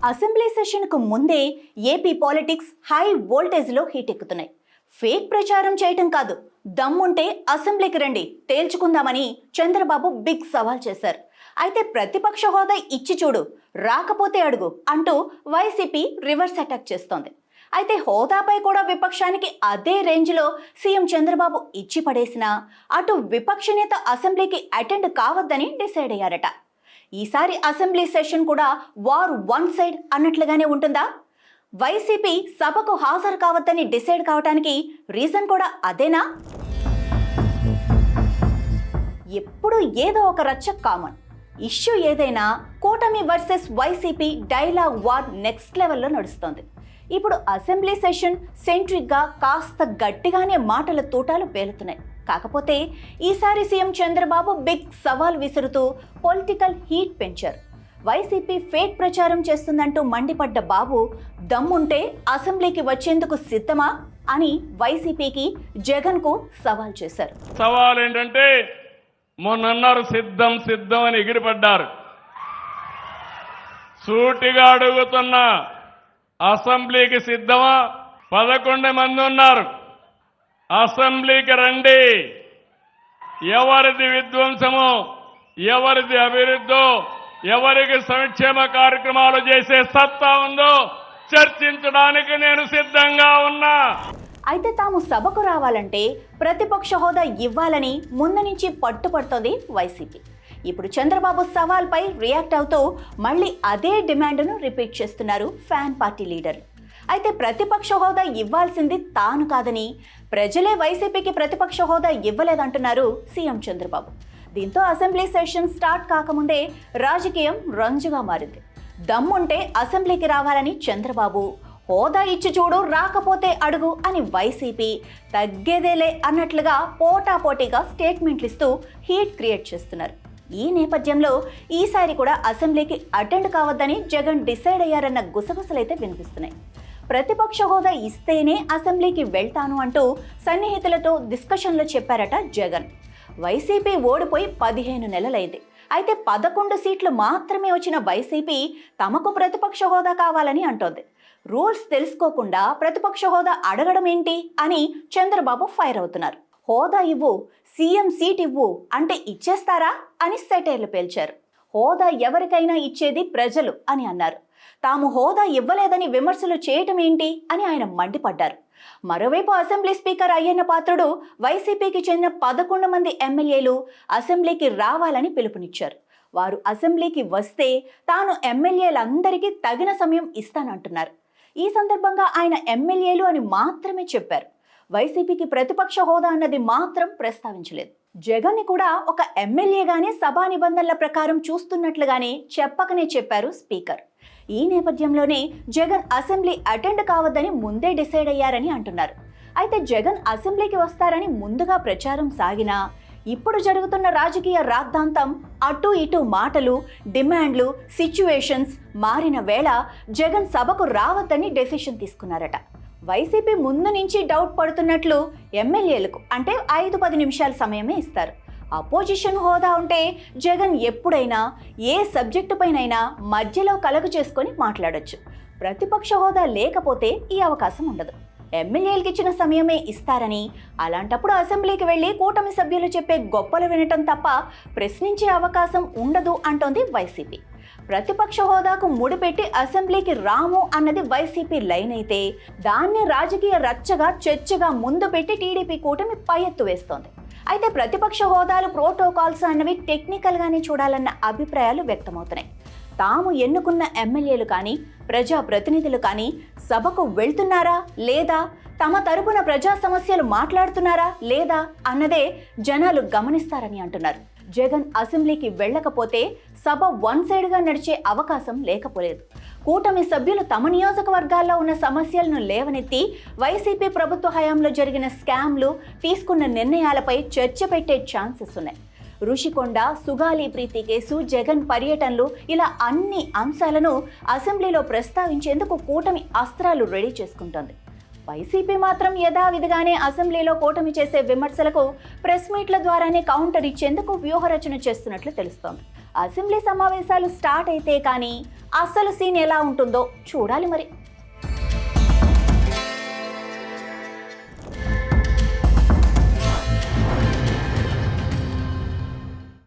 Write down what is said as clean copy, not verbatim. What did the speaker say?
Assembly సెషన్కు ముందే AP politics high వోల్టేజ్లో హీట్ ఎక్కుతున్నాయి. ఫేక్ ప్రచారం చేయటం కాదు, దమ్ముంటే అసెంబ్లీకి రండి తేల్చుకుందామని చంద్రబాబు బిగ్ సవాల్ చేశారు. అయితే ప్రతిపక్ష హోదా ఇచ్చి చూడు, రాకపోతే అడుగు అంటూ వైసీపీ రివర్స్ అటాక్ చేస్తోంది. అయితే హోదాపై కూడా విపక్షానికి అదే రేంజ్లో సీఎం చంద్రబాబు ఇచ్చి పడేసినా అటు విపక్ష నేత అసెంబ్లీకి అటెండ్ కావద్దని డిసైడ్ అయ్యారట. ఈసారి అసెంబ్లీ సెషన్ కూడా వార్ వన్ సైడ్ అన్నట్లుగానే ఉంటుందా? వైసీపీ సభకు హాజరు కావద్దని డిసైడ్ కావడానికి రీజన్ కూడా అదేనా? ఎప్పుడు ఏదో ఒక రచ్చ కామన్. ఇష్యూ ఏదైనా కూటమి versus YCP dialogue war next లెవెల్లో నడుస్తోంది. ఇప్పుడు అసెంబ్లీ సెషన్ సెంట్రిక్గా కాస్త గట్టిగానే మాటల తూటాలు పేలుతున్నాయి. కాకపోతే ఈసారి సీఎం చంద్రబాబు బిగ్ సవాల్ విసురుతూ పొలిటికల్ హీట్ పెంచారు. వైసీపీ ఫేక్ ప్రచారం చేస్తుందంటూ మండిపడ్డ బాబు దమ్ముంటే అసెంబ్లీకి వచ్చేందుకు సిద్ధమా అని వైసీపీకి జగన్కు సవాల్ చేశారు. సవాల్ ఏంటంటే మొన్నన్నారు సిద్ధం సిద్ధం అని ఎగిరిపడ్డారు. సూటిగా అడుగుతున్నా, అసెంబ్లీకి సిద్ధమా? 11 మంది ఉన్నారు. అసెంబ్లీకి రండి. ఎవరిది విధ్వంసమో, ఎవరిది అభివృద్ధో, ఎవరికి సంక్షేమ కార్యక్రమాలు చేసే సత్తా ఉందో చర్చించడానికి నేను సిద్ధంగా ఉన్నా. అయితే తాము సభకు రావాలంటే ప్రతిపక్ష హోదా ఇవ్వాలని ముందు నుంచి పట్టుపడుతోంది వైసీపీ. ఇప్పుడు చంద్రబాబు సవాల్పై రియాక్ట్ అవుతూ మళ్ళీ అదే డిమాండ్ను రిపీట్ చేస్తున్నారు ఫ్యాన్ పార్టీ లీడర్లు. అయితే ప్రతిపక్ష హోదా ఇవ్వాల్సింది తాను కాదని, ప్రజలే వైసీపీకి ప్రతిపక్ష హోదా ఇవ్వలేదంటున్నారు సీఎం చంద్రబాబు. దీంతో అసెంబ్లీ సెషన్ స్టార్ట్ కాకముందే రాజకీయం రంజుగా మారింది. దమ్ముంటే అసెంబ్లీకి రావాలని చంద్రబాబు, హోదా ఇచ్చి చూడు, రాకపోతే అడుగు అని వైసీపీ, తగ్గేదేలే అన్నట్లుగా పోటాపోటీగా స్టేట్మెంట్లు ఇస్తూ హీట్ క్రియేట్ చేస్తున్నారు. ఈ నేపథ్యంలో ఈసారి కూడా అసెంబ్లీకి అటెండ్ కావద్దని జగన్ డిసైడ్ అయ్యారన్న గుసగుసలైతే వినిపిస్తున్నాయి. ప్రతిపక్ష హోదా ఇస్తేనే అసెంబ్లీకి వెళ్తాను అంటూ సన్నిహితులతో డిస్కషన్లో చెప్పారట జగన్. వైసీపీ ఓడిపోయి 15 నెలలైంది. అయితే 11 సీట్లు మాత్రమే వచ్చిన వైసీపీ తమకు ప్రతిపక్ష హోదా కావాలని అంటోంది. రూల్స్ తెలుసుకోకుండా ప్రతిపక్ష హోదా అడగడం ఏంటి అని చంద్రబాబు ఫైర్ అవుతున్నారు. హోదా ఇవ్వు, సీఎం సీట్ ఇవ్వు అంటే ఇచ్చేస్తారా అని సెటైర్లు పేల్చారు. హోదా ఎవరికైనా ఇచ్చేది ప్రజలు అని అన్నారు. తాము హోదా ఇవ్వలేదని విమర్శలు చేయటం ఏంటి అని ఆయన మండిపడ్డారు. మరోవైపు అసెంబ్లీ స్పీకర్ అయ్యన్న పాత్రుడు వైసీపీకి చెందిన 11 మంది ఎమ్మెల్యేలు అసెంబ్లీకి రావాలని పిలుపునిచ్చారు. వారు అసెంబ్లీకి వస్తే తాను ఎమ్మెల్యేలందరికీ తగిన సమయం ఇస్తానంటున్నారు. ఈ సందర్భంగా ఆయన ఎమ్మెల్యేలు అని మాత్రమే చెప్పారు. వైసీపీకి ప్రతిపక్ష హోదా అన్నది మాత్రం ప్రస్తావించలేదు. జగన్ని కూడా ఒక ఎమ్మెల్యేగానే సభా నిబంధనల ప్రకారం చూస్తున్నట్లుగానే చెప్పకనే చెప్పారు స్పీకర్. ఈ నేపథ్యంలోనే జగన్ అసెంబ్లీ అటెండ్ కావద్దని ముందే డిసైడ్ అయ్యారని అంటున్నారు. అయితే జగన్ అసెంబ్లీకి వస్తారని ముందుగా ప్రచారం సాగినా ఇప్పుడు జరుగుతున్న రాజకీయ రాద్ధాంతం, అటు ఇటు మాటలు, డిమాండ్లు, సిచ్యువేషన్స్ మారిన వేళ జగన్ సభకు రావద్దని డెసిషన్ తీసుకున్నారట. వైసీపీ ముందు నుంచి డౌట్ పడుతున్నట్లు ఎమ్మెల్యేలకు అంటే 5-10 నిమిషాల సమయమే ఇస్తారు. అపోజిషన్ హోదా ఉంటే జగన్ ఎప్పుడైనా ఏ సబ్జెక్టు పైనైనా మధ్యలో కలగ చేసుకొని మాట్లాడొచ్చు. ప్రతిపక్ష హోదా లేకపోతే ఈ అవకాశం ఉండదు. ఎమ్మెల్యేలకు ఇచ్చిన సమయమే ఇస్తారని, అలాంటప్పుడు అసెంబ్లీకి వెళ్లి కూటమి సభ్యులు చెప్పే గొప్పలు వినటం తప్ప ప్రశ్నించే అవకాశం ఉండదు అంటోంది వైసీపీ. ప్రతిపక్ష హోదాకు ముడిపెట్టి అసెంబ్లీకి రాము అన్నది వైసీపీ లైన్ అయితే, దాన్ని రాజకీయ రచ్చగా చర్చగా ముందు పెట్టి టీడీపీ కూటమి పై ఎత్తు వేస్తోంది. అయితే ప్రతిపక్ష హోదాలు ప్రోటోకాల్స్ అన్నవి టెక్నికల్గానే చూడాలన్న అభిప్రాయాలు వ్యక్తమవుతున్నాయి. తాము ఎన్నుకున్న ఎమ్మెల్యేలు కానీ ప్రజాప్రతినిధులు కానీ సభకు వెళ్తున్నారా లేదా, తమ తరపున ప్రజా సమస్యలు మాట్లాడుతున్నారా లేదా అన్నదే జనాలు గమనిస్తారని అంటున్నారు. జగన్ అసెంబ్లీకి వెళ్ళకపోతే సభ వన్ సైడ్గా నడిచే అవకాశం లేకపోలేదు. కూటమి సభ్యులు తమ నియోజకవర్గాల్లో ఉన్న సమస్యలను లేవనెత్తి వైసీపీ ప్రభుత్వ హయాంలో జరిగిన స్కామ్లు, తీసుకున్న నిర్ణయాలపై చర్చ పెట్టే ఛాన్సెస్ ఉన్నాయి. రుషికొండ, సుగాలి ప్రీతి కేసు, జగన్ పర్యటనలు, ఇలా అన్ని అంశాలను అసెంబ్లీలో ప్రస్తావించేందుకు కూటమి అస్త్రాలు రెడీ చేసుకుంటోంది. వైసీపీ మాత్రం యథావిధిగానే అసెంబ్లీలో కూటమి చేసే విమర్శలకు ప్రెస్ మీట్ల ద్వారానే కౌంటర్ ఇచ్చేందుకు వ్యూహరచన చేస్తున్నట్లు తెలుస్తోంది. అసెంబ్లీ సమావేశాలు స్టార్ట్ అయితే కానీ అసలు సీన్ ఎలా ఉంటుందో చూడాలి మరి.